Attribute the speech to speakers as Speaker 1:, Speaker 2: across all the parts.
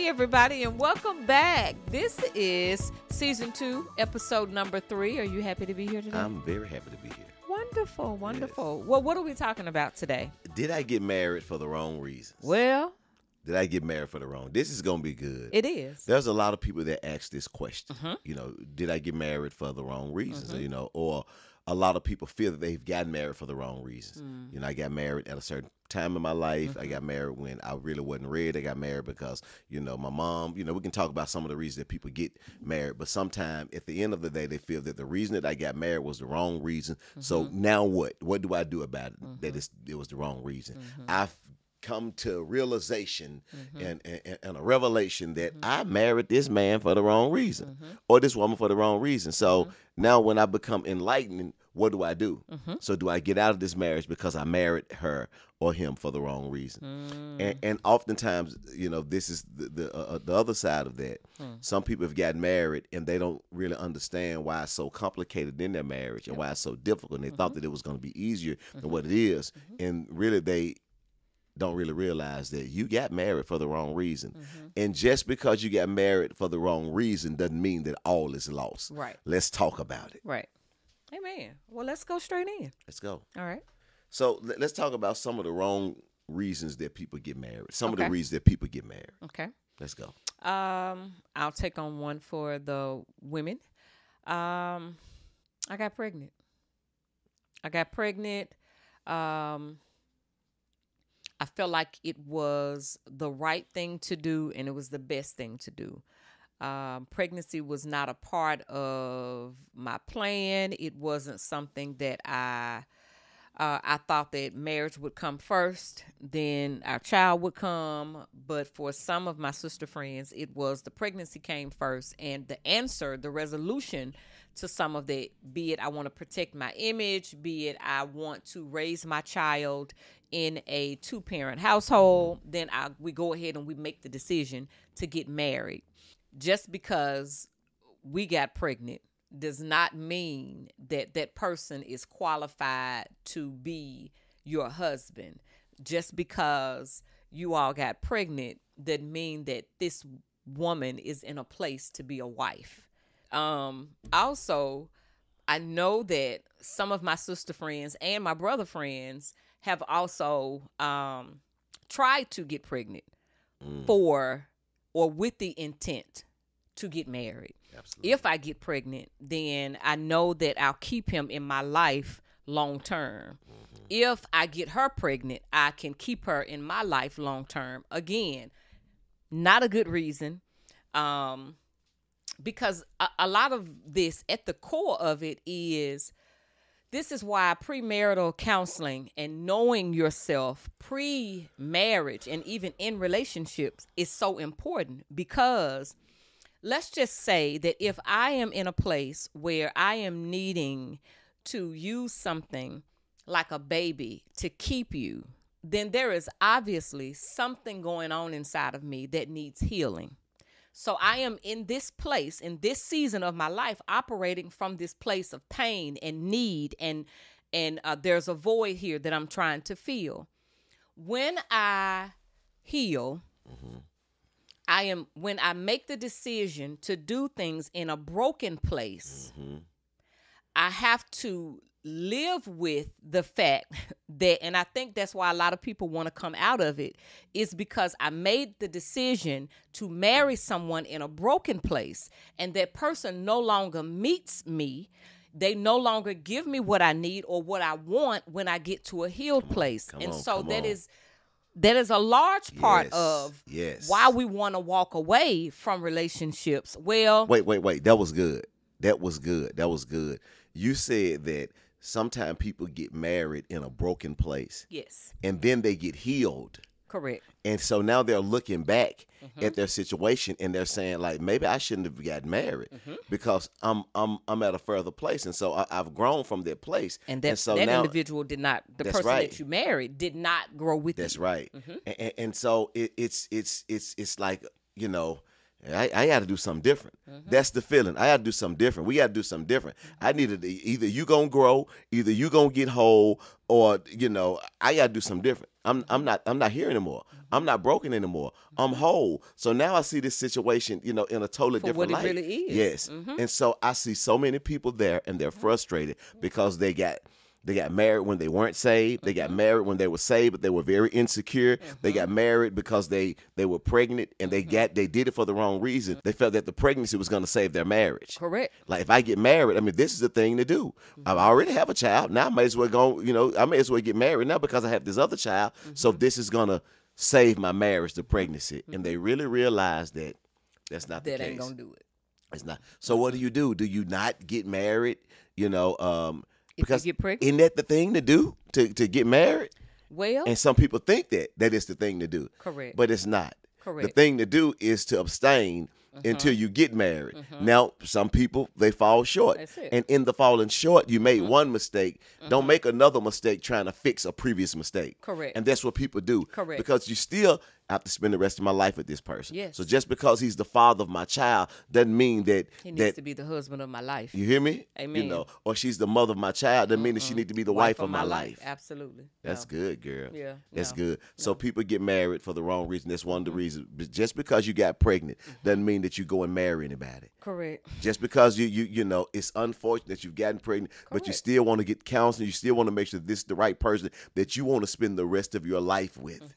Speaker 1: Hey, everybody, and welcome back. This is Season 2, Episode number 3. Are you happy to be here today?
Speaker 2: I'm very happy to be here.
Speaker 1: Wonderful, wonderful.
Speaker 2: Yes.
Speaker 1: Well, what are we talking about today?
Speaker 2: Did I get married for the wrong reasons?
Speaker 1: Well,
Speaker 2: Did I get married for the wrong? This is going to be good.
Speaker 1: it is.
Speaker 2: There's a lot of people that ask this question. You know, did I get married for the wrong reasons? You know, or a lot of people feel that they've gotten married for the wrong reasons. You know, I got married at a certain time in my life. I got married when I really wasn't ready. I got married because, you know, my mom, you know, we can talk about some of the reasons that people get married, but sometimes at the end of the day, they feel that the reason that I got married was the wrong reason. So now what? What do I do about it? That it was the wrong reason. I've come to realization and a revelation that I married this man for the wrong reason or this woman for the wrong reason. So now when I become enlightened, what do I do? So do I get out of this marriage because I married her or him for the wrong reason? And oftentimes, you know, this is the other side of that. Some people have gotten married and they don't really understand why it's so complicated in their marriage and why it's so difficult. And they thought that it was going to be easier than what it is. And really they don't really realize that you got married for the wrong reason. And just because you got married for the wrong reason doesn't mean that all is lost.
Speaker 1: Right.
Speaker 2: Let's talk about it.
Speaker 1: Right. Amen. Well, let's go straight in.
Speaker 2: Let's go.
Speaker 1: All right.
Speaker 2: So let's talk about some of the wrong reasons that people get married. Some of
Speaker 1: Okay.
Speaker 2: the reasons that people get married.
Speaker 1: Okay.
Speaker 2: Let's go.
Speaker 1: I'll take on one for the women. I got pregnant. I felt like it was the right thing to do, and it was the best thing to do. Pregnancy was not a part of my plan. It wasn't something that I thought that marriage would come first, then our child would come. But for some of my sister friends, it was the pregnancy came first, and the answer, the resolution to some of that, be it I want to protect my image, be it I want to raise my child in a two-parent household, then we go ahead and we make the decision to get married. Just because we got pregnant does not mean that that person is qualified to be your husband. Just because you all got pregnant doesn't mean that this woman is in a place to be a wife. Also, I know that some of my sister friends and my brother friends have also tried to get pregnant for or with the intent to get married.
Speaker 2: Absolutely.
Speaker 1: If I get pregnant, then I know that I'll keep him in my life long term. If I get her pregnant, I can keep her in my life long term. Again, not a good reason. Because a lot of this, at the core of it is, this is why premarital counseling and knowing yourself pre-marriage and even in relationships is so important. Because let's just say that if I am in a place where I am needing to use something like a baby to keep you, then there is obviously something going on inside of me that needs healing. So I am in this place, in this season of my life, operating from this place of pain and need, and there's a void here that I'm trying to fill. When I heal, when I make the decision to do things in a broken place, I have to live with the fact that, and I think that's why a lot of people want to come out of it, is because I made the decision to marry someone in a broken place, and that person no longer meets me. They no longer give me what I need or what I want when I get to a healed place. That is a large part of why we want to walk away from relationships. Well,
Speaker 2: wait. That was good. You said that sometimes people get married in a broken place.
Speaker 1: Yes.
Speaker 2: And then they get healed.
Speaker 1: Correct.
Speaker 2: And so now they're looking back at their situation and they're saying, like, maybe I shouldn't have gotten married because I'm at a further place. And so I've grown from that place.
Speaker 1: And so that now, individual did not, the person that you married did not grow with you.
Speaker 2: That's right. And so it's like, you know, I got to do something different. That's the feeling. I got to do something different. We got to do something different. I needed to, either you going to grow, either you going to get whole, or, you know, I got to do something different. I'm not here anymore. I'm not broken anymore. I'm whole. So now I see this situation, in a totally
Speaker 1: For
Speaker 2: different
Speaker 1: what it
Speaker 2: light.
Speaker 1: really is.
Speaker 2: Yes. And so I see so many people there, and they're frustrated because they got married when they weren't saved. They got married when they were saved, but they were very insecure. They got married because they were pregnant, and they did it for the wrong reason. They felt that the pregnancy was going to save their marriage.
Speaker 1: Correct.
Speaker 2: Like, if I get married, I mean, this is the thing to do. I already have a child. Now I may as well go, I may as well get married now because I have this other child. So this is going to save my marriage, the pregnancy. And they really realize that that's not the case.
Speaker 1: That ain't going to do it.
Speaker 2: It's not. So what do? Do you not get married? Because
Speaker 1: If you get pregnant?
Speaker 2: isn't that the thing to do, to get married?
Speaker 1: Well,
Speaker 2: And some people think that is the thing to do.
Speaker 1: correct.
Speaker 2: But it's not.
Speaker 1: Correct.
Speaker 2: The thing to do is to abstain until you get married. Now, some people, they fall short.
Speaker 1: That's it.
Speaker 2: And in the falling short, you made one mistake. Don't make another mistake trying to fix a previous mistake.
Speaker 1: Correct.
Speaker 2: And that's what people do.
Speaker 1: Correct.
Speaker 2: Because you still have to spend the rest of my life with this person.
Speaker 1: Yes.
Speaker 2: So just because he's the father of my child doesn't mean that
Speaker 1: He needs to be the husband of my life.
Speaker 2: you hear me?
Speaker 1: Amen.
Speaker 2: Or she's the mother of my child doesn't mean that she need to be the wife of my life.
Speaker 1: Absolutely.
Speaker 2: That's good, girl.
Speaker 1: Yeah,
Speaker 2: That's
Speaker 1: no,
Speaker 2: good. So people get married for the wrong reason. That's one of the reasons. But just because you got pregnant doesn't mean that you go and marry anybody.
Speaker 1: Correct.
Speaker 2: Just because you it's unfortunate that you've gotten pregnant, but you
Speaker 1: Correct.
Speaker 2: still want to get counseling. You still want to make sure this is the right person that you want to spend the rest of your life with.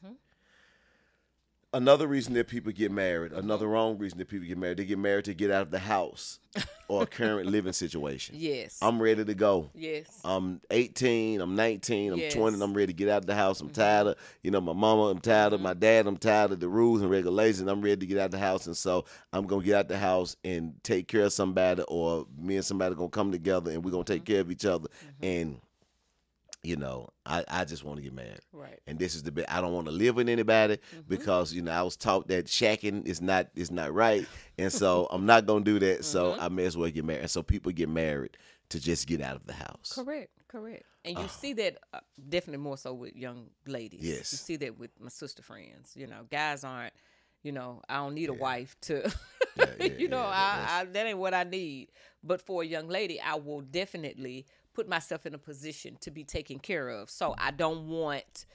Speaker 2: Another reason that people get married, another wrong reason that people get married, they get married to get out of the house or a current living situation.
Speaker 1: Yes.
Speaker 2: I'm ready to go.
Speaker 1: Yes.
Speaker 2: I'm 18, I'm 19, I'm
Speaker 1: Yes.
Speaker 2: 20, and I'm ready to get out of the house. I'm tired of, my mama, I'm tired of my dad, I'm tired of the rules and regulations. I'm ready to get out of the house, and so I'm going to get out the house and take care of somebody, or me and somebody going to come together, and we're going to take care of each other. And, I just want to get married.
Speaker 1: Right.
Speaker 2: And this is the bit. I don't want to live with anybody because, I was taught that shacking is not right. And so I'm not going to do that. So I may as well get married. And so people get married to just get out of the house.
Speaker 1: Correct. And you see that definitely more so with young ladies.
Speaker 2: Yes.
Speaker 1: You see that with my sister friends. Guys aren't, I don't need a wife to, that ain't what I need. But for a young lady, I will definitely put myself in a position to be taken care of. So I don't want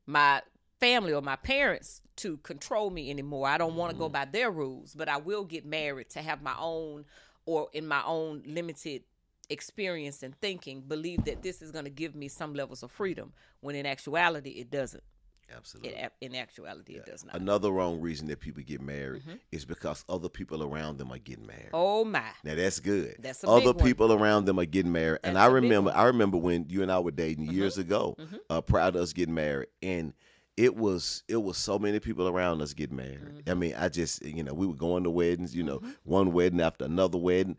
Speaker 1: my family or my parents to control me anymore. I don't want to go by their rules, but I will get married to have my own, or in my own limited experience and thinking, believe that this is going to give me some levels of freedom, when in actuality it doesn't.
Speaker 2: Absolutely.
Speaker 1: In actuality, it does not.
Speaker 2: Another wrong reason that people get married is because other people around them are getting married.
Speaker 1: Oh my!
Speaker 2: Now that's good.
Speaker 1: That's a
Speaker 2: other
Speaker 1: big one.
Speaker 2: people around them are getting married, and
Speaker 1: That's
Speaker 2: I
Speaker 1: a big
Speaker 2: remember when you and I were dating years ago, prior to us getting married, and it was so many people around us getting married. I mean, I just we were going to weddings, one wedding after another wedding.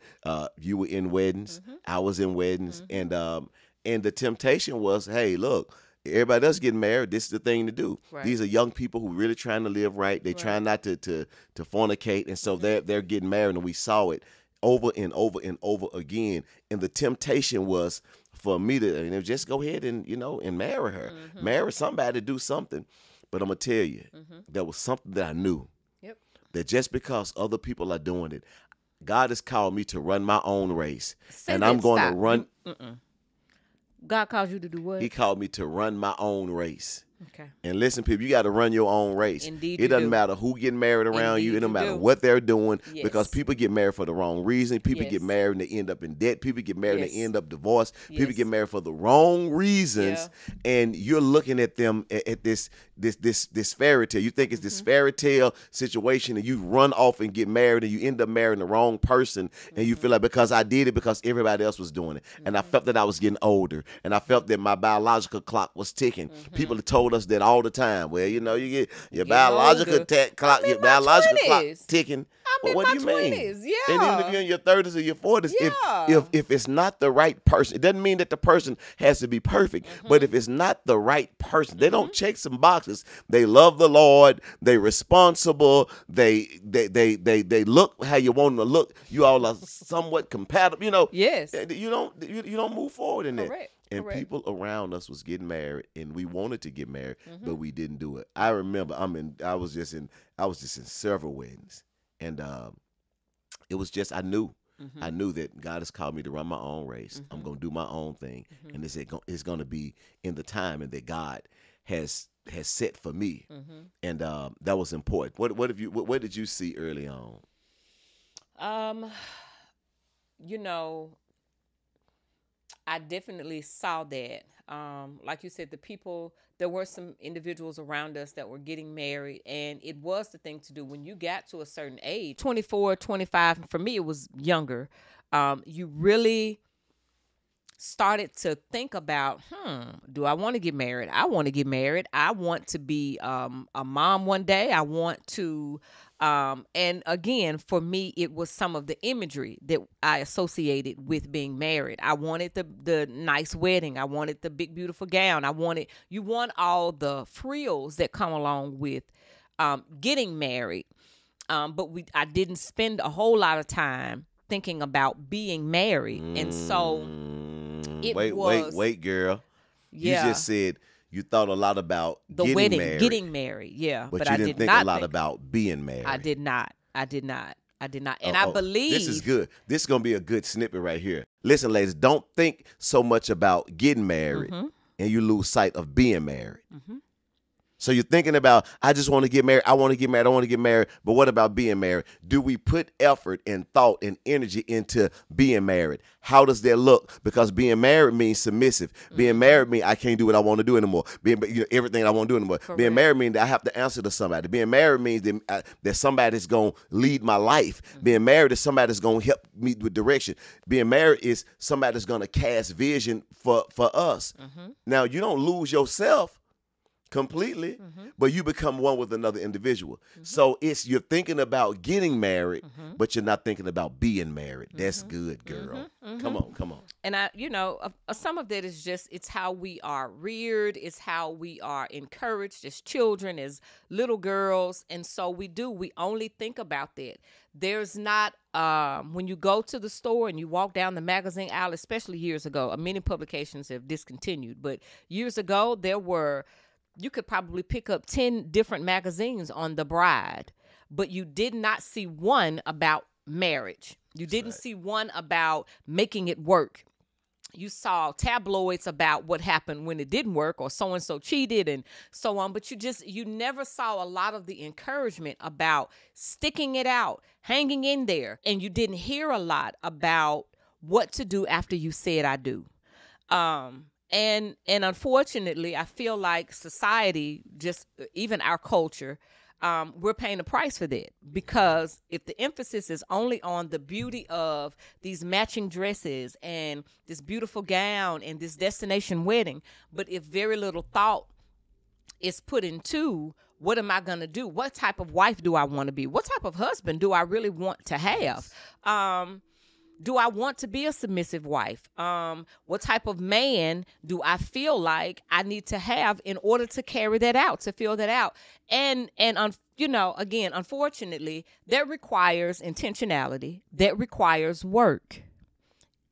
Speaker 2: You were in weddings, I was in weddings, and the temptation was, hey, look. Everybody else getting married. This is the thing to do.
Speaker 1: Right.
Speaker 2: These are young people who really trying to live right. They trying not to fornicate, and so they're getting married. And we saw it over and over and over again. And the temptation was for me to just go ahead and and marry her, marry somebody, do something. But I'm gonna tell you, there was something that I knew.
Speaker 1: Yep.
Speaker 2: That just because other people are doing it, God has called me to run my own race, and
Speaker 1: that,
Speaker 2: I'm going to
Speaker 1: stop.
Speaker 2: run.
Speaker 1: God calls you to do what?
Speaker 2: He called me to run my own race.
Speaker 1: Okay.
Speaker 2: And listen, people, you got to run your own race.
Speaker 1: Indeed,
Speaker 2: it doesn't
Speaker 1: do.
Speaker 2: matter who getting married around you.
Speaker 1: Indeed,
Speaker 2: It doesn't
Speaker 1: you
Speaker 2: matter
Speaker 1: do.
Speaker 2: what they're doing,
Speaker 1: Yes.
Speaker 2: because people get married for the wrong reason. People
Speaker 1: Yes.
Speaker 2: get married and they end up in debt. People get married and
Speaker 1: Yes.
Speaker 2: they end up divorced. People
Speaker 1: Yes.
Speaker 2: get married for the wrong reasons, and you're looking at them at this fairy tale. You think it's this fairy tale situation, and you run off and get married, and you end up marrying the wrong person, and you feel like, because I did it because everybody else was doing it, and I felt that I was getting older, and I felt that my biological clock was ticking. People have told us that all the time. Well, you get your biological
Speaker 1: older.
Speaker 2: clock,
Speaker 1: I'm in
Speaker 2: your
Speaker 1: my
Speaker 2: biological clock
Speaker 1: 20s.
Speaker 2: ticking.
Speaker 1: I'm
Speaker 2: But
Speaker 1: in
Speaker 2: what
Speaker 1: my
Speaker 2: do you mean?
Speaker 1: 20s,
Speaker 2: And
Speaker 1: yeah.
Speaker 2: even if you're in your 30s or your 40s,
Speaker 1: Yeah.
Speaker 2: if it's not the right person, it doesn't mean that the person has to be perfect. But if it's not the right person, they don't check some boxes. They love the Lord. They responsible. They look how you want them to look. You all are somewhat compatible.
Speaker 1: Yes.
Speaker 2: You don't move forward in that.
Speaker 1: Correct.
Speaker 2: And
Speaker 1: Correct.
Speaker 2: people around us was getting married, and we wanted to get married, but we didn't do it. I remember I was just in several weddings, and it was just I knew that God has called me to run my own race. I'm gonna do my own thing, and it's going to be in the time and that God has has set for me,
Speaker 1: Mm-hmm.
Speaker 2: and that was important. What did you see early on?
Speaker 1: Um, you know, I definitely saw that. Like you said, there were some individuals around us that were getting married, and it was the thing to do when you got to a certain age 24, 25. For me, it was younger. You really started to think about, do I want to get married? I want to get married. I want to be a mom one day. I want to, and again, for me, it was some of the imagery that I associated with being married. I wanted the nice wedding. I wanted the big, beautiful gown. You want all the frills that come along with getting married. I didn't spend a whole lot of time thinking about being married. And so it was,
Speaker 2: Wait, girl. You
Speaker 1: yeah,
Speaker 2: just said you thought a lot about
Speaker 1: the getting married. Yeah.
Speaker 2: but
Speaker 1: But
Speaker 2: you
Speaker 1: I
Speaker 2: didn't
Speaker 1: did
Speaker 2: think a
Speaker 1: not
Speaker 2: lot
Speaker 1: think,
Speaker 2: about being married.
Speaker 1: I did not. I did not. I did not. And I
Speaker 2: Oh, this is
Speaker 1: believe,
Speaker 2: good. This is gonna be a good snippet right here. Listen, ladies, don't think so much about getting married and you lose sight of being married. So you're thinking about, I just want to get married. I want to get married. I want to get married. But what about being married? Do we put effort and thought and energy into being married? How does that look? Because being married means submissive. Being married means I can't do what I want to do anymore. Everything I want to do anymore.
Speaker 1: Correct.
Speaker 2: Being married means that I have to answer to somebody. Being married means that somebody's going to lead my life. Being married is somebody that's going to help me with direction. Being married is somebody that's going to cast vision for us. Now, you don't lose yourself completely, but you become one with another individual. So you're thinking about getting married, but you're not thinking about being married. That's good, girl. Come on.
Speaker 1: and some of that is just, it's how we are reared. It's how we are encouraged as children, as little girls. And so we only think about that. There's not, when you go to the store and you walk down the magazine aisle, especially years ago, many publications have discontinued, but years ago, you could probably pick up 10 different magazines on the bride, but you did not see one about marriage. You didn't see one about making it work. You saw tabloids about what happened when it didn't work, or so-and-so cheated and so on. But you never saw a lot of the encouragement about sticking it out, hanging in there. And you didn't hear a lot about what to do after you said, I do. And unfortunately, I feel like society, just even our culture, we're paying a price for that, because if the emphasis is only on the beauty of these matching dresses and this beautiful gown and this destination wedding, but if very little thought is put into, what am I going to do? What type of wife do I want to be? What type of husband do I really want to have? Do I want to be a submissive wife? What type of man do I feel like I need to have in order to carry that out, to fill that out? And again, unfortunately, that requires intentionality. That requires work.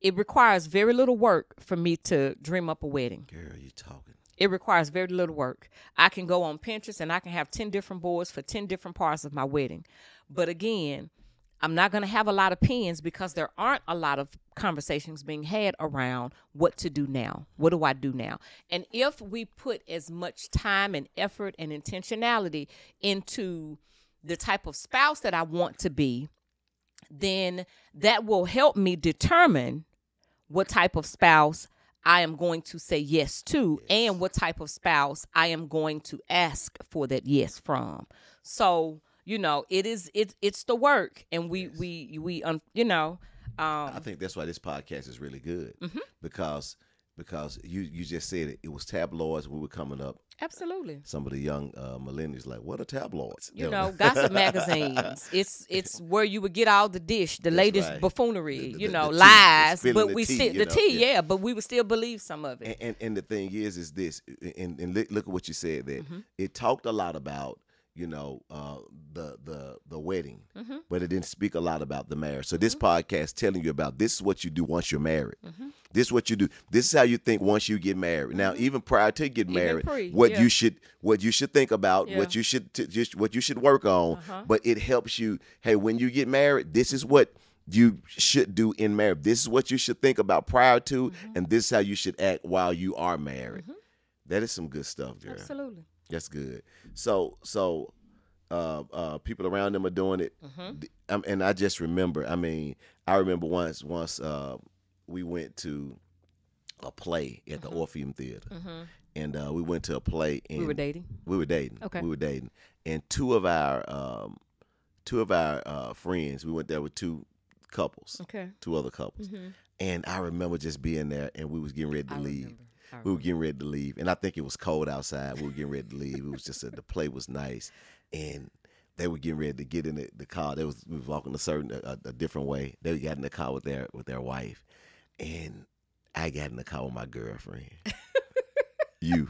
Speaker 1: It requires very little work for me to dream up a wedding.
Speaker 2: Girl, you talking.
Speaker 1: It requires very little work. I can go on Pinterest and I can have 10 different boards for 10 different parts of my wedding. But again, I'm not going to have a lot of pins, because there aren't a lot of conversations being had around what to do now. What do I do now? And if we put as much time and effort and intentionality into the type of spouse that I want to be, then that will help me determine what type of spouse I am going to say yes to, and what type of spouse I am going to ask for that yes from. So, it's the work, and
Speaker 2: I think that's why this podcast is really good, because you just said it was tabloids when we were coming up.
Speaker 1: Absolutely.
Speaker 2: Some of the young millennials like, what are tabloids?
Speaker 1: Gossip magazines. It's where you would get all the dish, the latest buffoonery,
Speaker 2: the
Speaker 1: lies.
Speaker 2: tea,
Speaker 1: but we
Speaker 2: tea,
Speaker 1: still tea, but we would still believe some of it.
Speaker 2: And the thing is this, and look at what you said there. It talked a lot about the wedding, but it didn't speak a lot about the marriage. So this podcast telling you about, this is what you do once you're married. This is what you do. This is how you think once you get married. Now, even prior to getting married, you should think about, what you should work on. But it helps you. Hey, when you get married, this is what you should do in marriage. This is what you should think about prior to, and this is how you should act while you are married. That is some good stuff, girl.
Speaker 1: Absolutely.
Speaker 2: That's good. People around them are doing it. And I just remember. I mean, I remember once we went to a play at the Orpheum Theater, and we went to a play, and
Speaker 1: We were dating.
Speaker 2: we were dating.
Speaker 1: Okay.
Speaker 2: We were dating, and two of our friends. We went there with two couples,
Speaker 1: Okay.
Speaker 2: two other couples, and I remember just being there, and we was getting ready to leave.
Speaker 1: Remember.
Speaker 2: We were getting ready to leave, and I think it was cold outside. We were getting ready to leave. It was just the play was nice, and they were getting ready to get in the car. We was walking a different way. They got in the car with their wife, and I got in the car with my girlfriend. You.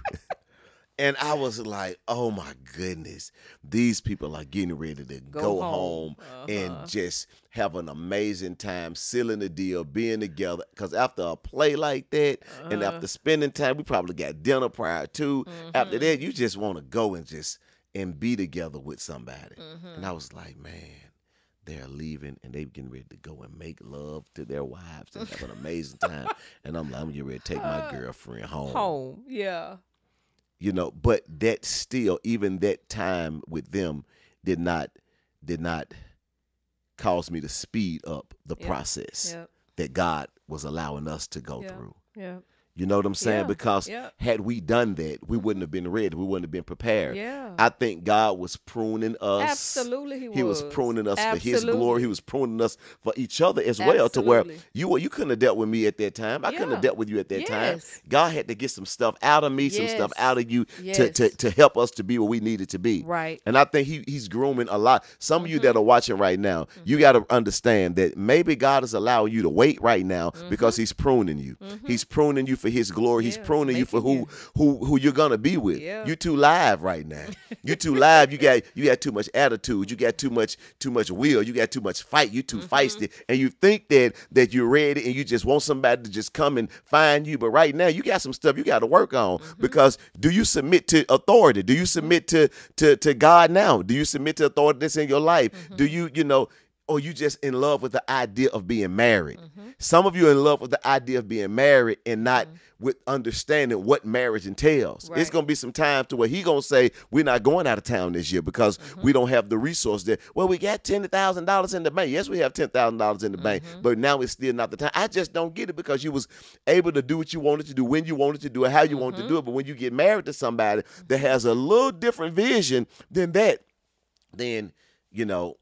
Speaker 2: And I was like, oh my goodness, these people are getting ready to go home and just have an amazing time, sealing the deal, being together. Because after a play like that and after spending time, we probably got dinner prior to. After that, you just want to go and be together with somebody. And I was like, man, they're leaving and they're getting ready to go and make love to their wives and have an amazing time. And I'm like, I'm getting ready to take my girlfriend home.
Speaker 1: Home, yeah.
Speaker 2: You know, but that still, even that time with them did not cause me to speed up the process that God was allowing us to go through.
Speaker 1: Yeah.
Speaker 2: You know what I'm saying?
Speaker 1: Yeah.
Speaker 2: Because
Speaker 1: Yeah.
Speaker 2: had we done that, we wouldn't have been ready. We wouldn't have been prepared.
Speaker 1: Yeah.
Speaker 2: I think God was pruning us.
Speaker 1: Absolutely, he was.
Speaker 2: He was pruning us for His
Speaker 1: Absolutely.
Speaker 2: glory. He was pruning us for each other as well. To where
Speaker 1: Absolutely.
Speaker 2: you couldn't have dealt with me at that time. I couldn't have dealt with you at that time.
Speaker 1: Yes.
Speaker 2: God had to get some stuff out of me, some stuff
Speaker 1: Yes.
Speaker 2: out of you
Speaker 1: Yes.
Speaker 2: to help us to be where we needed to be.
Speaker 1: Right.
Speaker 2: And I think He's grooming a lot. Some of you that are watching right now, you got to understand that maybe God is allowing you to wait right now because He's pruning you. He's pruning you for His glory. He's pruning you for who you're gonna be with.
Speaker 1: Yeah.
Speaker 2: You're too live right now. You're too live. You got too much attitude. You got too much will. You got too much fight. You too feisty, and you think that you're ready and you just want somebody to just come and find you. But right now, you got some stuff you got to work on because do you submit to authority? Do you submit to God now? Do you submit to authority that's in your life? Do you or you just in love with the idea of being married? Some of you are in love with the idea of being married and not with understanding what marriage entails.
Speaker 1: Right.
Speaker 2: It's going to be some time to where He going to say, we're not going out of town this year because we don't have the resource there. Well, we got $10,000 in the bank. Yes, we have $10,000 in the bank, but now it's still not the time. I just don't get it because you was able to do what you wanted to do, when you wanted to do it, how you wanted to do it. But when you get married to somebody that has a little different vision than that, then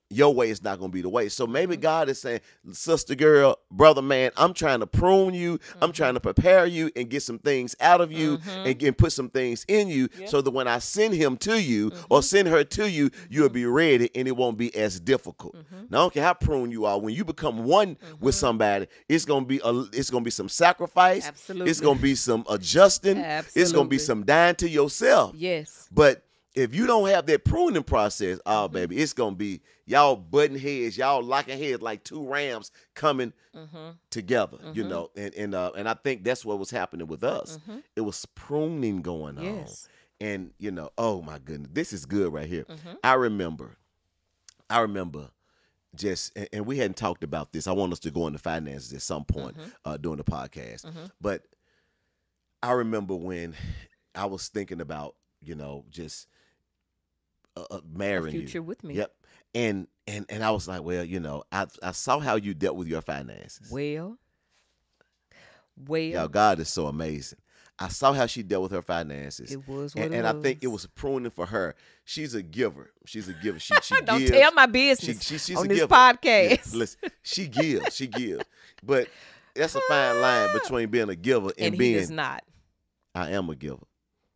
Speaker 2: your way is not going to be the way. So maybe God is saying, sister girl, brother man, I'm trying to prune you. I'm trying to prepare you and get some things out of you and put some things in you so that when I send him to you or send her to you, you'll be ready and it won't be as difficult. Now, I don't care how prune you are. When you become one with somebody, it's going to be some sacrifice.
Speaker 1: Absolutely.
Speaker 2: It's going to be some adjusting.
Speaker 1: Absolutely.
Speaker 2: It's going to be some dying to yourself.
Speaker 1: Yes.
Speaker 2: But if you don't have that pruning process, baby, it's going to be y'all butting heads, y'all locking heads like two rams coming together, and I think that's what was happening with us. It was pruning going on.
Speaker 1: Yes.
Speaker 2: And, oh my goodness, this is good right here. I remember just, and we hadn't talked about this. I want us to go into finances at some point during the podcast. But I remember when I was thinking about, just marrying
Speaker 1: A future
Speaker 2: you.
Speaker 1: with me.
Speaker 2: Yep. And I was like, well, I saw how you dealt with your finances.
Speaker 1: Well.
Speaker 2: Y'all, God is so amazing. I saw how she dealt with her finances.
Speaker 1: It was what
Speaker 2: and,
Speaker 1: it
Speaker 2: and
Speaker 1: was.
Speaker 2: I think it was pruning for her. She's a giver. She
Speaker 1: Don't
Speaker 2: gives.
Speaker 1: tell my business
Speaker 2: She's
Speaker 1: on
Speaker 2: a
Speaker 1: this
Speaker 2: giver.
Speaker 1: podcast.
Speaker 2: Yeah, listen, she gives. But that's a fine line between being a giver and
Speaker 1: he
Speaker 2: being.
Speaker 1: does not.
Speaker 2: I am a giver.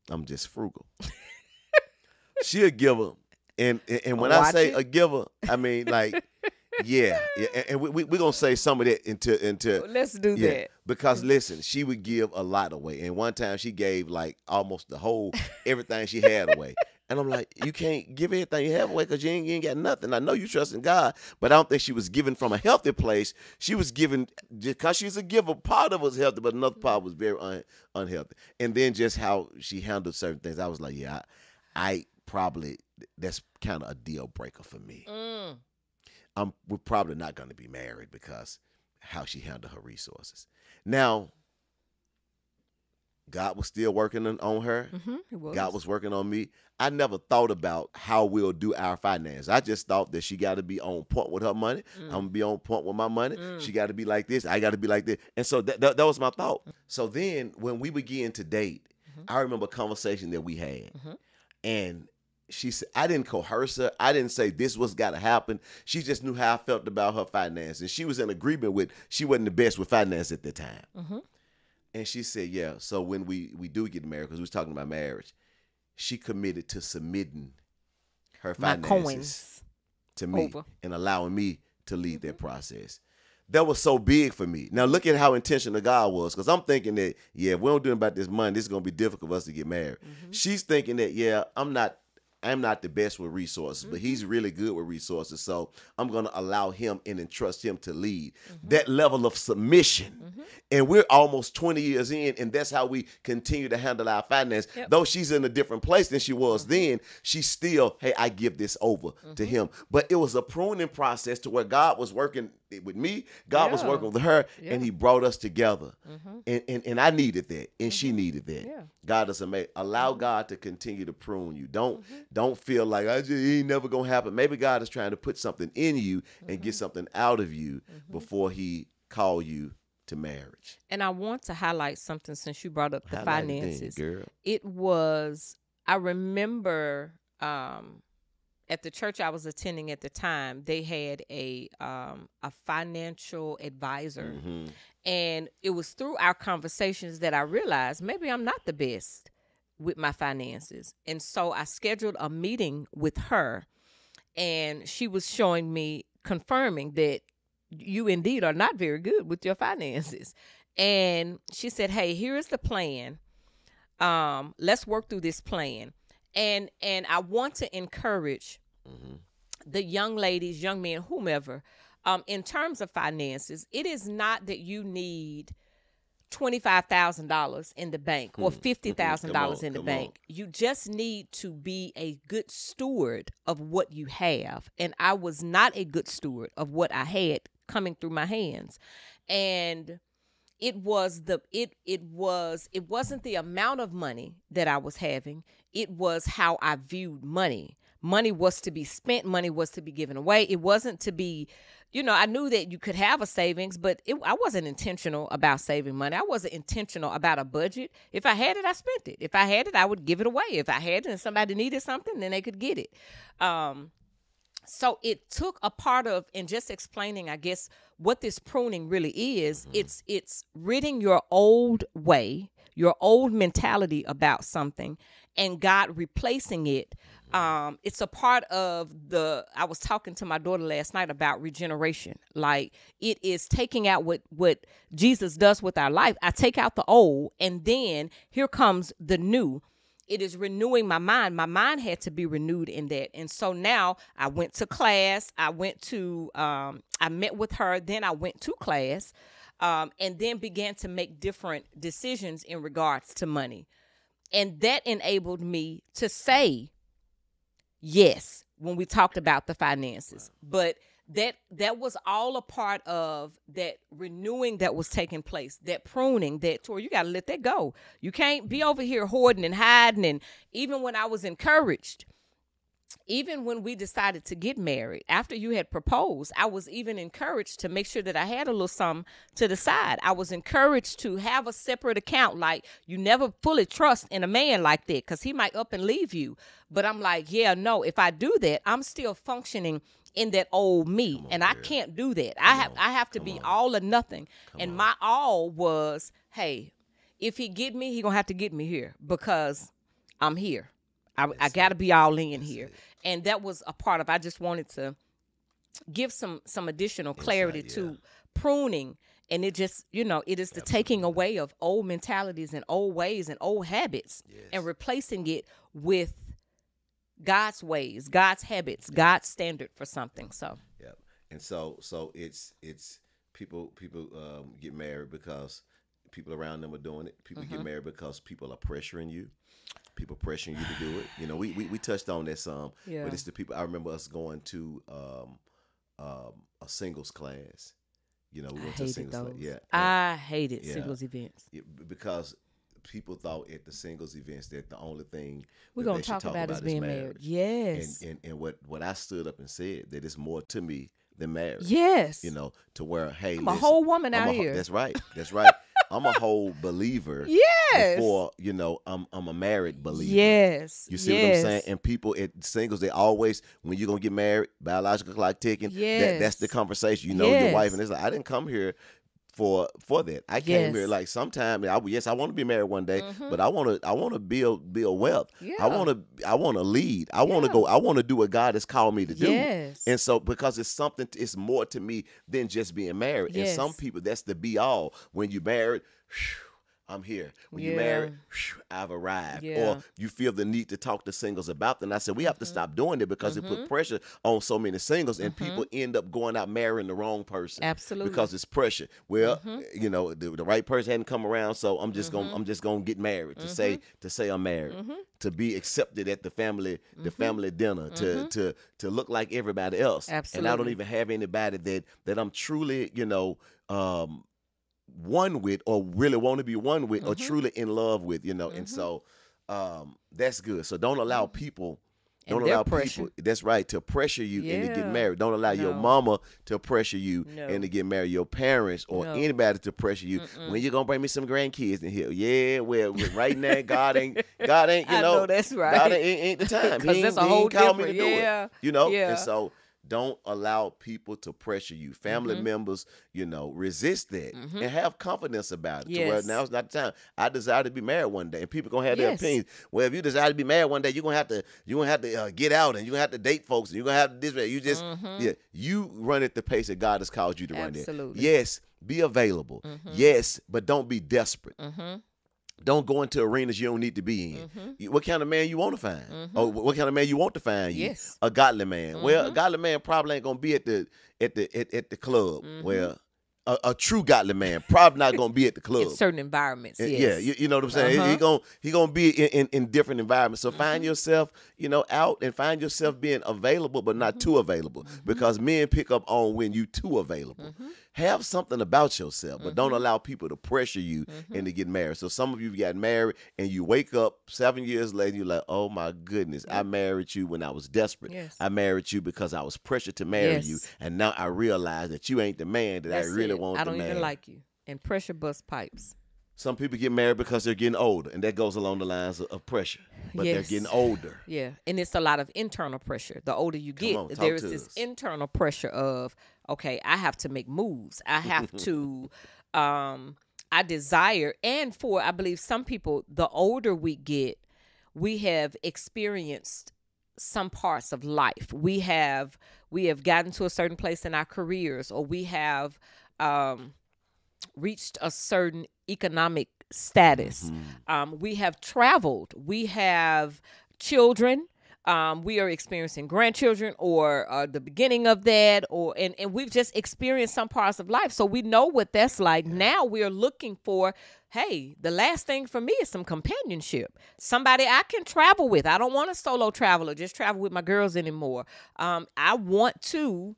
Speaker 2: I'm just frugal. She a giver, and when I say a giver, I mean like, yeah, and we're gonna say some of that into.
Speaker 1: Let's do that.
Speaker 2: Because listen, she would give a lot away, and one time she gave like almost the whole everything she had away. And I'm like, you can't give everything you have away because you ain't got nothing. I know you trust in God, but I don't think she was giving from a healthy place. She was giving because she's a giver. Part of it was healthy, but another part was very unhealthy. And then just how she handled certain things, I was like, yeah, I probably, that's kind of a deal breaker for me. We're probably not going to be married because how she handled her resources. Now, God was still working on her.
Speaker 1: It was.
Speaker 2: God was working on me. I never thought about how we'll do our finance. I just thought that she got to be on point with her money. I'm going to be on point with my money. She got to be like this. I got to be like this. And so that was my thought. So then when we began to date, I remember a conversation that we had. And she said, I didn't coerce her. I didn't say this was got to happen. She just knew how I felt about her finances. And she was in agreement with, she wasn't the best with finance at the time. And she said, yeah, so when we do get married, because we was talking about marriage, she committed to submitting her finances to me and allowing me to lead that process. That was so big for me. Now, look at how intentional God was, because I'm thinking that, yeah, if we don't do about this money, this is going to be difficult for us to get married. She's thinking that, yeah, I'm not the best with resources, but he's really good with resources. So I'm going to allow him and entrust him to lead. That level of submission. And we're almost 20 years in, and that's how we continue to handle our finance. Though she's in a different place than she was then, she's still, hey, I give this over to him. But it was a pruning process to where God was working with me, God was working with her, and he brought us together. And I needed that, and she needed that. God is amazing. Allow God to continue to prune you. Don't feel like it ain't never gonna happen. Maybe God is trying to put something in you and get something out of you before he call you to marriage.
Speaker 1: And I want to highlight something since you brought up the finances.
Speaker 2: Girl.
Speaker 1: It was, I remember at the church I was attending at the time, they had a financial advisor. And it was through our conversations that I realized maybe I'm not the best with my finances. And so I scheduled a meeting with her, and she was showing me, confirming that you indeed are not very good with your finances. And she said, hey, here is the plan. Let's work through this plan. And I want to encourage the young ladies, young men, whomever, in terms of finances. It is not that you need $25,000 in the bank or $50,000 in the bank. You just need to be a good steward of what you have. And I was not a good steward of what I had coming through my hands. And it wasn't the amount of money that I was having. It was how I viewed money. Money was to be spent. Money was to be given away. It wasn't to be, I knew that you could have a savings, but I wasn't intentional about saving money. I wasn't intentional about a budget. If I had it, I spent it. If I had it, I would give it away. If I had it and somebody needed something, then they could get it. So it took a part of, and just explaining, I guess, what this pruning really is. It's ridding your old way, your old mentality about something, and God replacing it. It's a part of I was talking to my daughter last night about regeneration. Like, it is taking out what Jesus does with our life. I take out the old, and then here comes the new. It is renewing my mind. My mind had to be renewed in that. And so now I went to class. I met with her. Then I went to class, and then began to make different decisions in regards to money. And that enabled me to say yes when we talked about the finances. But that was all a part of that renewing that was taking place, that pruning, that Tori, you got to let that go. You can't be over here hoarding and hiding. And even when I was encouraged, even when we decided to get married, after you had proposed, I was even encouraged to make sure that I had a little something to the side. I was encouraged to have a separate account. Like, you never fully trust in a man like that, because he might up and leave you. But I'm like, yeah, no, if I do that, I'm still functioning in that old me, and I can't do that. I have to be all or nothing. And my all was, hey, if he get me, he gonna have to get me here, because I'm here. I got to be all in here. And that was a part of, I just wanted to give some additional clarity to pruning. And it just, it is the taking away of old mentalities and old ways and old habits, and replacing it with God's ways, God's habits, God's standard for something. So,
Speaker 2: and so it's people get married because people around them are doing it. People get married because people are pressuring you. People pressuring you to do it. We touched on that some, but it's the people. I remember us going to a singles class. We went to a singles class. Yeah,
Speaker 1: I hated singles events
Speaker 2: because people thought at the singles events that the only thing
Speaker 1: we're
Speaker 2: that
Speaker 1: gonna
Speaker 2: they should
Speaker 1: talk
Speaker 2: talk
Speaker 1: about is being married. Yes.
Speaker 2: And what I stood up and said that it's more to me than marriage.
Speaker 1: Yes.
Speaker 2: You know, to where, hey,
Speaker 1: I'm a
Speaker 2: listen,
Speaker 1: whole woman out here.
Speaker 2: That's right. That's right. I'm a whole believer.
Speaker 1: Yes.
Speaker 2: Before, you know, I'm a married believer.
Speaker 1: Yes.
Speaker 2: You see what I'm saying? And people at singles, they always, when you're gonna get married, biological clock ticking.
Speaker 1: Yes.
Speaker 2: That's the conversation. You know, your wife, and it's like, I didn't come here for that. I came here like sometime. Yes, I want to be married one day, but I want to build wealth.
Speaker 1: Yeah.
Speaker 2: I want to lead. I want to go. I want to do what God has called me to do.
Speaker 1: Yes.
Speaker 2: And so, because it's something, it's more to me than just being married.
Speaker 1: Yes.
Speaker 2: And some people, that's the be all. When you married, I'm here. When you married, I've arrived. Or you feel the need to talk to singles about them. And I said, we have to stop doing it, because it put pressure on so many singles, and people end up going out marrying the wrong person.
Speaker 1: Absolutely.
Speaker 2: Because it's pressure. Well, you know, the right person hadn't come around, so I'm just gonna get married to say I'm married, to be accepted at the family dinner, to look like everybody else.
Speaker 1: Absolutely.
Speaker 2: And I don't even have anybody that I'm truly, you know, one with, or really want to be one with, or truly in love with, you know. And so that's good. So don't allow people, people, that's right, to pressure you into get married. Don't allow your mama to pressure you into get married, your parents or anybody to pressure you. When you gonna bring me some grandkids in here? Yeah, well, right now God ain't, you know,
Speaker 1: I know that's right.
Speaker 2: God ain't the time. He
Speaker 1: that's a
Speaker 2: ain't
Speaker 1: whole
Speaker 2: called me to
Speaker 1: different,
Speaker 2: do it. You know?
Speaker 1: Yeah.
Speaker 2: And so don't allow people to pressure you. Family members, you know, resist that and have confidence about it.
Speaker 1: Yes.
Speaker 2: To where now's not the time. I desire to be married one day, and people gonna have their opinions. Well, if you desire to be married one day, you're gonna have to get out, and you're gonna have to date folks, and you're gonna have to this. You just you run at the pace that God has called you to run at.
Speaker 1: Absolutely.
Speaker 2: Yes, be available. Yes, but don't be desperate. Don't go into arenas you don't need to be in. What kind of man you want to find? Or what kind of man you want to find?
Speaker 1: Yes.
Speaker 2: A godly man. Well, a godly man probably ain't gonna be at the club. Well, a true godly man probably not gonna be at the club.
Speaker 1: In certain environments. Yes.
Speaker 2: Yeah, you know what I'm saying. He gonna be in different environments. So find yourself, you know, out, and find yourself being available, but not too available, because men pick up on when you too available. Have something about yourself, but don't allow people to pressure you into getting married. So some of you got married, and you wake up 7 years later, you're like, oh my goodness, I married you when I was desperate.
Speaker 1: Yes.
Speaker 2: I married you because I was pressured to marry you, and now I realize that you ain't the man that I really want to marry.
Speaker 1: I don't even like you. And pressure bust pipes.
Speaker 2: Some people get married because they're getting older, and that goes along the lines of pressure. But they're getting older.
Speaker 1: Yeah, and it's a lot of internal pressure. The older you get, there is this internal pressure of, okay, I have to make moves. I have to, I desire, and I believe some people, the older we get, we have experienced some parts of life. We have gotten to a certain place in our careers, or we have reached a certain economic status. We have traveled. We have children. We are experiencing grandchildren, or the beginning of that, and we've just experienced some parts of life. So we know what that's like. Now we are looking for, hey, the last thing for me is some companionship. Somebody I can travel with. I don't want a solo traveler, just travel with my girls anymore. I want to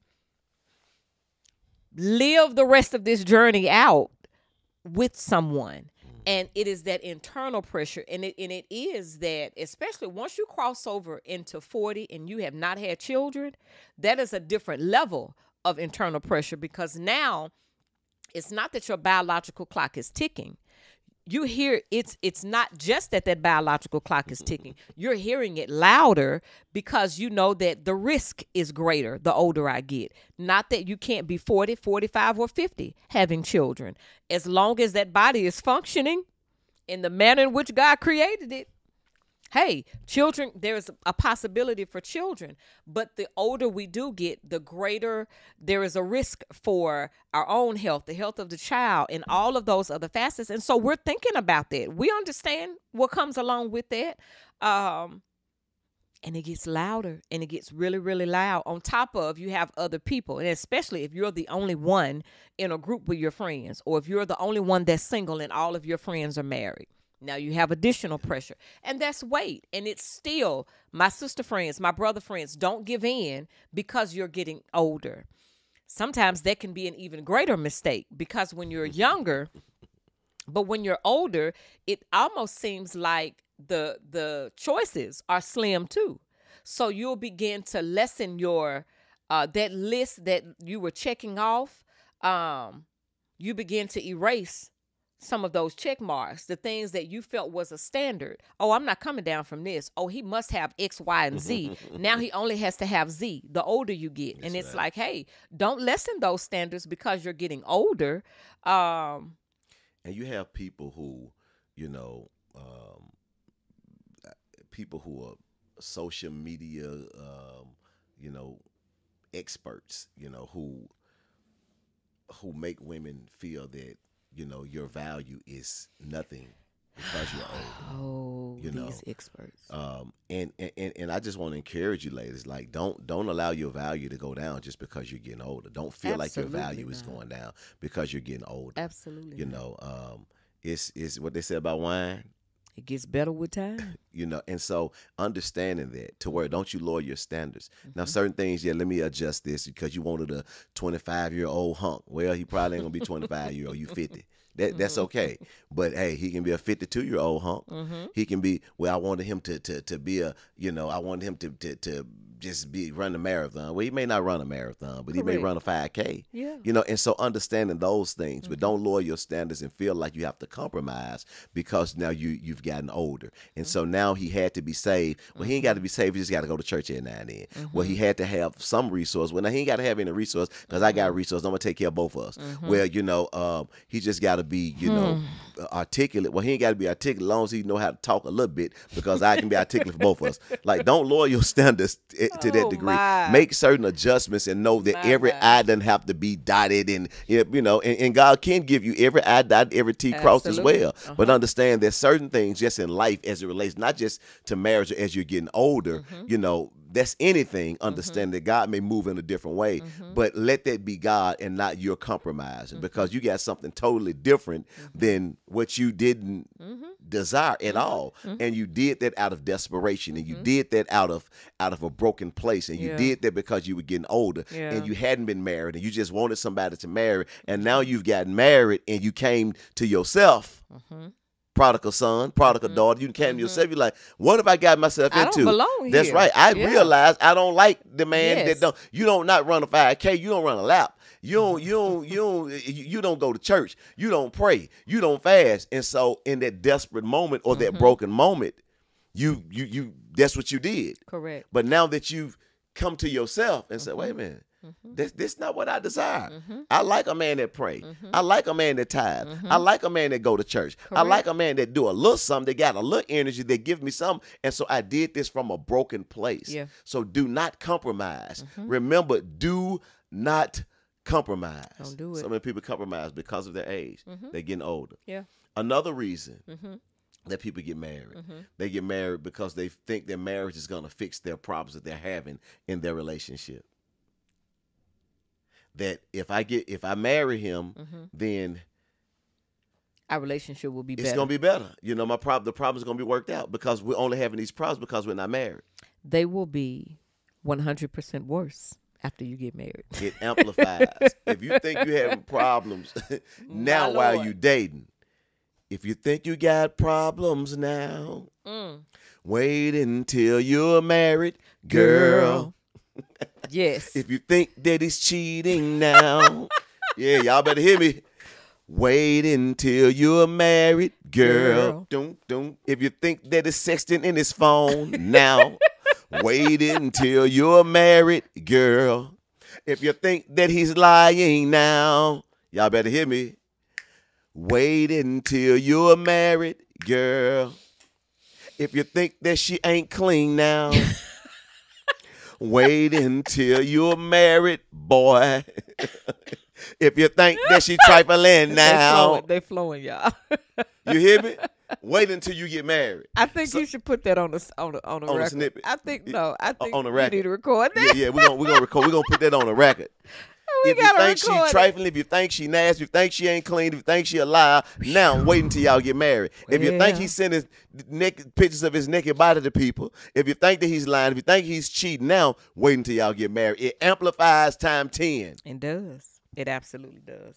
Speaker 1: live the rest of this journey out with someone. And it is that internal pressure, and it is that, especially once you cross over into 40 and you have not had children, that is a different level of internal pressure, because now it's not that your biological clock is ticking. You hear it's not just that biological clock is ticking. You're hearing it louder because you know that the risk is greater the older I get. Not that you can't be 40, 45, or 50 having children. As long as that body is functioning in the manner in which God created it, hey, children, there's a possibility for children. But the older we do get, the greater there is a risk for our own health, the health of the child, and all of those other facets. And so we're thinking about that. We understand what comes along with that. And it gets louder, and it gets really, really loud. On top of, you have other people, and especially if you're the only one in a group with your friends, or if you're the only one that's single and all of your friends are married. Now you have additional pressure, and that's weight. And it's still, my sister friends, my brother friends, don't give in because you're getting older. Sometimes that can be an even greater mistake, because when you're younger, But when you're older, it almost seems like the choices are slim too. So you'll begin to lessen your that list that you were checking off. You begin to erase some of those check marks, the things that you felt was a standard. Oh, I'm not coming down from this. Oh, he must have X, Y, and Z. Now he only has to have Z the older you get. And it's like, hey, don't lessen those standards because you're getting older.
Speaker 2: And you have people who, you know, people who are social media, you know, experts, you know, who make women feel that, you know, your value is nothing because you're older.
Speaker 1: Oh,
Speaker 2: you know,
Speaker 1: these experts.
Speaker 2: And I just want to encourage you, ladies, like don't allow your value to go down just because you're getting older. Don't feel like your value is going down because you're getting older.
Speaker 1: Absolutely.
Speaker 2: You know, it's what they say about wine.
Speaker 1: It gets better with time.
Speaker 2: You know, and so understanding that to where don't you lower your standards. Now, certain things, yeah, let me adjust this because you wanted a 25-year-old hunk. Well, he probably ain't gonna be 25-year-old. You 50. That's okay. But hey, he can be a 52-year-old hunk. He can be. Well, I wanted him to be a. You know, I wanted him to just be run a marathon. Well, he may not run a marathon, but he may run a 5K.
Speaker 1: Yeah.
Speaker 2: You know, and so understanding those things, but don't lower your standards and feel like you have to compromise because now you've gotten older. And so now he had to be saved. Well, he ain't got to be saved. He just got to go to church every now and then. Well, he had to have some resource. Well, now he ain't got to have any resource because I got resource. I'm gonna take care of both of us. Well, you know, he just got to be, you know, articulate. Well, he ain't got to be articulate as long as he know how to talk a little bit because I can be articulate for both of us. Like, don't lower your standards to that degree. Make certain adjustments and know that every I doesn't have to be dotted, and you know, and God can give you every I dotted, every T crossed as well. But understand there's certain things just in life as it relates not just to marriage or as you're getting older, you know, that's anything. Understand that God may move in a different way, but let that be God and not your compromising because you got something totally different than what you didn't desire at all. And you did that out of desperation, and you did that out of a broken place, and you did that because you were getting older and you hadn't been married and you just wanted somebody to marry, and now you've gotten married and you came to yourself. Prodigal son, prodigal daughter. You came to yourself. You're like, what have I got myself into?
Speaker 1: I don't belong
Speaker 2: That's
Speaker 1: here.
Speaker 2: right. I realized I don't like the man that don't. You don't not run a 5K. You don't run a lap. You don't go to church. You don't pray. You don't fast. And so, in that desperate moment or that broken moment, you that's what you did.
Speaker 1: Correct.
Speaker 2: But now that you've come to yourself and said, wait a minute. This not what I desire. I like a man that pray. I like a man that tithe. I like a man that go to church. I like a man that do a little something, that got a little energy, that give me something. And so I did this from a broken place.
Speaker 1: Yeah.
Speaker 2: So do not compromise. Remember, do not compromise.
Speaker 1: Don't do it.
Speaker 2: So many people compromise because of their age. They're getting older.
Speaker 1: Yeah.
Speaker 2: Another reason that people get married, they get married because they think their marriage is going to fix their problems that they're having in their relationship. That if I marry him, then
Speaker 1: our relationship will be better.
Speaker 2: It's gonna be better. You know, the problem is gonna be worked out because we're only having these problems because we're not married.
Speaker 1: They will be 100% worse after you get married.
Speaker 2: It amplifies. If you think you're having problems now while you dating, if you think you got problems now, wait until you're married, girl.
Speaker 1: Yes.
Speaker 2: If you think that he's cheating now, yeah, y'all better hear me. Wait until you're married, girl. If you think that he's sexting in his phone now, wait until you're married, girl. If you think that he's lying now, y'all better hear me. Wait until you're married, girl. If you think that she ain't clean now, wait until you're married, boy. If you think that she trifling now,
Speaker 1: they flowing, y'all.
Speaker 2: You hear me? Wait until you get married.
Speaker 1: I think you should put that on a record.
Speaker 2: A snippet.
Speaker 1: I think I think
Speaker 2: on the record.
Speaker 1: you need to record that.
Speaker 2: Yeah, we're gonna record. We're gonna put that on the record.
Speaker 1: We
Speaker 2: if you
Speaker 1: gotta
Speaker 2: think she
Speaker 1: record
Speaker 2: trifling, if you think she nasty, if you think she ain't clean, if you think she a liar, now wait until y'all get married. If you think he's sending naked pictures of his naked body to people, if you think that he's lying, if you think he's cheating, now wait until y'all get married. It amplifies time 10.
Speaker 1: It does. It absolutely does.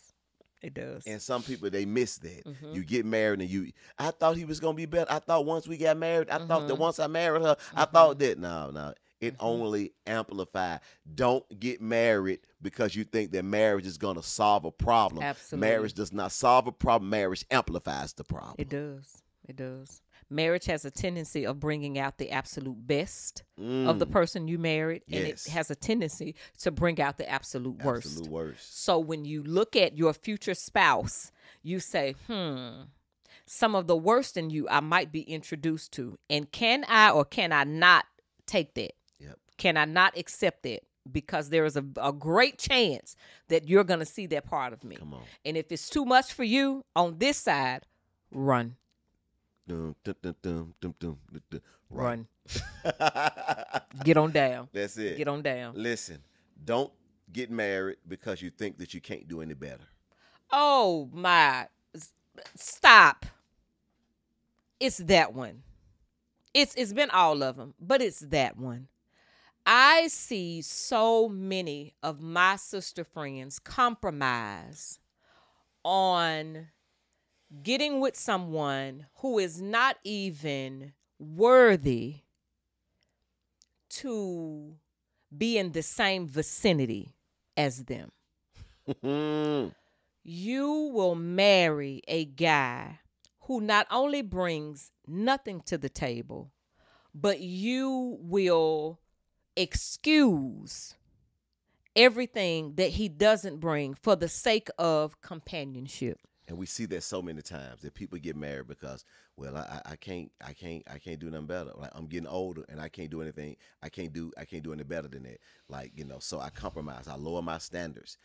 Speaker 1: It does.
Speaker 2: And some people, they miss that. You get married and I thought he was going to be better. I thought once we got married, I thought that once I married her, I thought that. No. It only amplified. Don't get married because you think that marriage is going to solve a problem.
Speaker 1: Absolutely.
Speaker 2: Marriage does not solve a problem. Marriage amplifies the problem.
Speaker 1: It does. It does. Marriage has a tendency of bringing out the absolute best of the person you married, and it has a tendency to bring out the absolute worst.
Speaker 2: Absolute worst.
Speaker 1: So when you look at your future spouse, you say, some of the worst in you I might be introduced to, and can I or can I not take that?
Speaker 2: Yep.
Speaker 1: Can I not accept that? Because there is a great chance that you're going to see that part of me.
Speaker 2: Come on.
Speaker 1: And if it's too much for you on this side, run. Run. Get on down.
Speaker 2: That's it.
Speaker 1: Get on down.
Speaker 2: Listen, don't get married because you think that you can't do any better.
Speaker 1: Oh, my. Stop. It's that one. It's been all of them, but it's that one. I see so many of my sister friends compromise on getting with someone who is not even worthy to be in the same vicinity as them. You will marry a guy who not only brings nothing to the table, but you will excuse everything that he doesn't bring for the sake of companionship.
Speaker 2: And we see that so many times that people get married because, well, I can't do nothing better. Like, I'm getting older and I can't do anything. I can't do any better than that. Like, so I compromise. I lower my standards.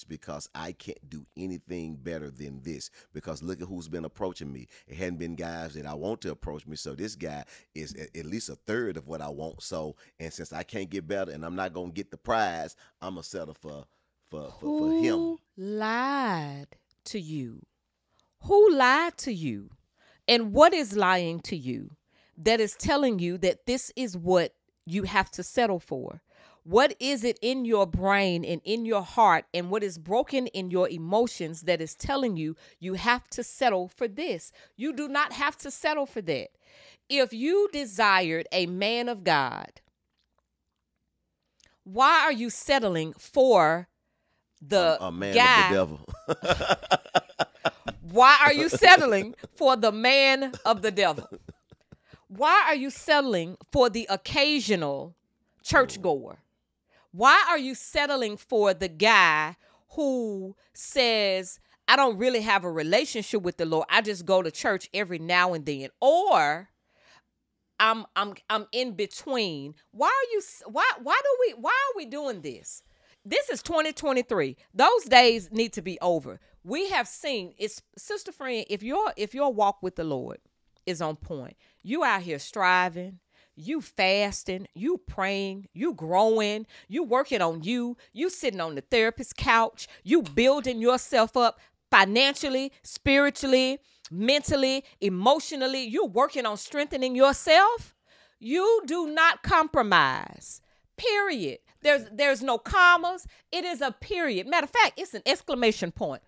Speaker 2: Because I can't do anything better than this. Because look at who's been approaching me. It hadn't been guys that I want to approach me. So this guy is at least a third of what I want. So, and since I can't get better and I'm not going to get the prize, I'm going to settle for him.
Speaker 1: Who lied to you? Who lied to you? And what is lying to you that is telling you that this is what you have to settle for? What is it in your brain and in your heart and what is broken in your emotions that is telling you you have to settle for this? You do not have to settle for that. If you desired a man of God, why are you settling for the
Speaker 2: man
Speaker 1: guy
Speaker 2: of the devil?
Speaker 1: Why are you settling for the man of the devil? Why are you settling for the occasional churchgoer? Why are you settling for the guy who says, I don't really have a relationship with the Lord. I just go to church every now and then. Or I'm in between. Why are we doing this? This is 2023. Those days need to be over. We have seen, it's sister friend, if your walk with the Lord is on point, you out here striving, you fasting, you praying, you growing, you working on you sitting on the therapist's couch, you building yourself up financially, spiritually, mentally, emotionally, you working on strengthening yourself. You do not compromise. Period. There's no commas. It is a period. Matter of fact, it's an exclamation point.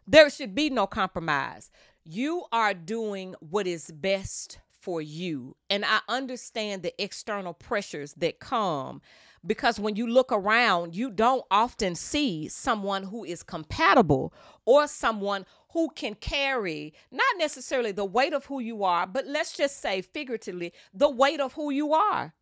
Speaker 1: There should be no compromise. You are doing what is best for you. And I understand the external pressures that come because when you look around, you don't often see someone who is compatible or someone who can carry not necessarily the weight of who you are, but let's just say figuratively, the weight of who you are.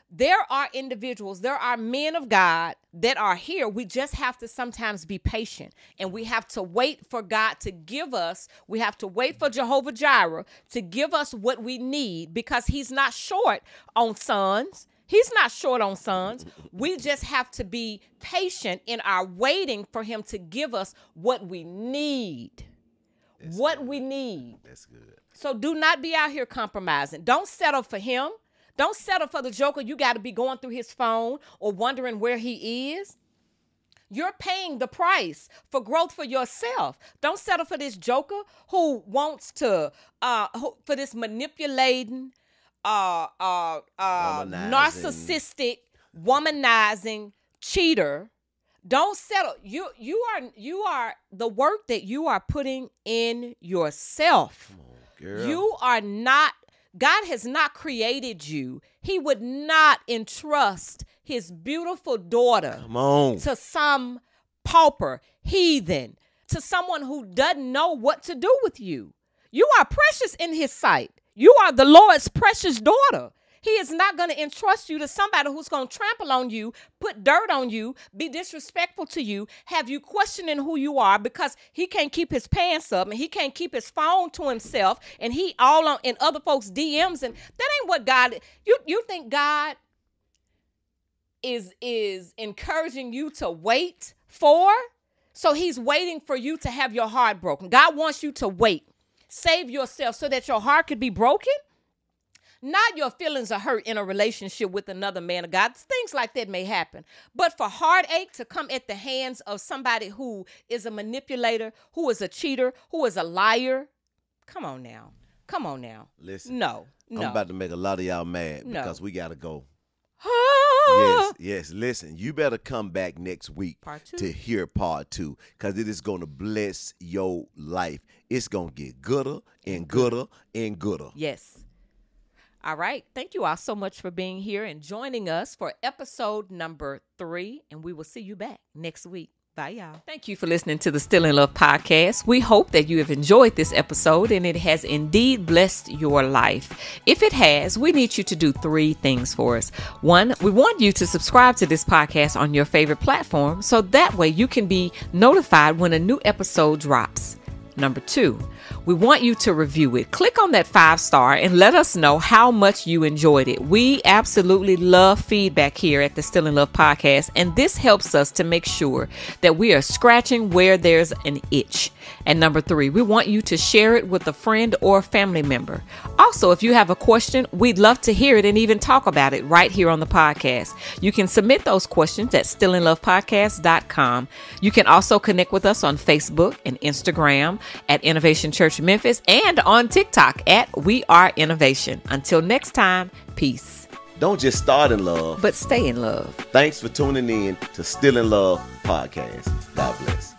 Speaker 1: There are individuals, there are men of God that are here. We just have to sometimes be patient and we have to wait for God to give us, we have to wait for Jehovah Jireh to give us what we need because he's not short on sons. He's not short on sons. We just have to be patient in our waiting for him to give us what we need. We need.
Speaker 2: That's good.
Speaker 1: So do not be out here compromising. Don't settle for him. Don't settle for the joker. You got to be going through his phone or wondering where he is. You're paying the price for growth for yourself. Don't settle for this joker who wants to, for this manipulating, narcissistic, womanizing cheater Don't settle. You are the work that you are putting in yourself.
Speaker 2: Come on, girl.
Speaker 1: You are not, God has not created you. He would not entrust his beautiful daughter
Speaker 2: Come on.
Speaker 1: to some pauper, heathen, to someone who doesn't know what to do with you. You are precious in his sight. You are the Lord's precious daughter. He is not going to entrust you to somebody who's going to trample on you, put dirt on you, be disrespectful to you, have you questioning who you are because he can't keep his pants up and he can't keep his phone to himself and he all on in other folks' DMs. And that ain't what God, you think God is encouraging you to wait for? So he's waiting for you to have your heart broken. God wants you to wait. Save yourself so that your heart could be broken. Not your feelings are hurt in a relationship with another man of God. Things like that may happen. But for heartache to come at the hands of somebody who is a manipulator, who is a cheater, who is a liar, come on now. Come on now.
Speaker 2: Listen.
Speaker 1: No.
Speaker 2: I'm about to make a lot of y'all mad because we got to go. Yes. Listen, you better come back next week to hear part 2 because it is going to bless your life. It's going to get gooder and gooder and gooder.
Speaker 1: Yes. All right. Thank you all so much for being here and joining us for episode number 3. And we will see you back next week. Bye, y'all. Thank you for listening to the Still in Love podcast. We hope that you have enjoyed this episode and it has indeed blessed your life. If it has, we need you to do 3 things for us. 1, we want you to subscribe to this podcast on your favorite platform so that way you can be notified when a new episode drops. Number 2, we want you to review it. Click on that 5-star and let us know how much you enjoyed it. We absolutely love feedback here at the Still in Love podcast, and this helps us to make sure that we are scratching where there's an itch. And number 3, we want you to share it with a friend or family member. Also, if you have a question, we'd love to hear it and even talk about it right here on the podcast. You can submit those questions at stillinlovepodcast.com. You can also connect with us on Facebook and Instagram at Innovation Church Memphis and on TikTok at We Are Innovation. Until next time, peace.
Speaker 2: Don't just start in love,
Speaker 1: but stay in love.
Speaker 2: Thanks for tuning in to Still in Love podcast. God bless.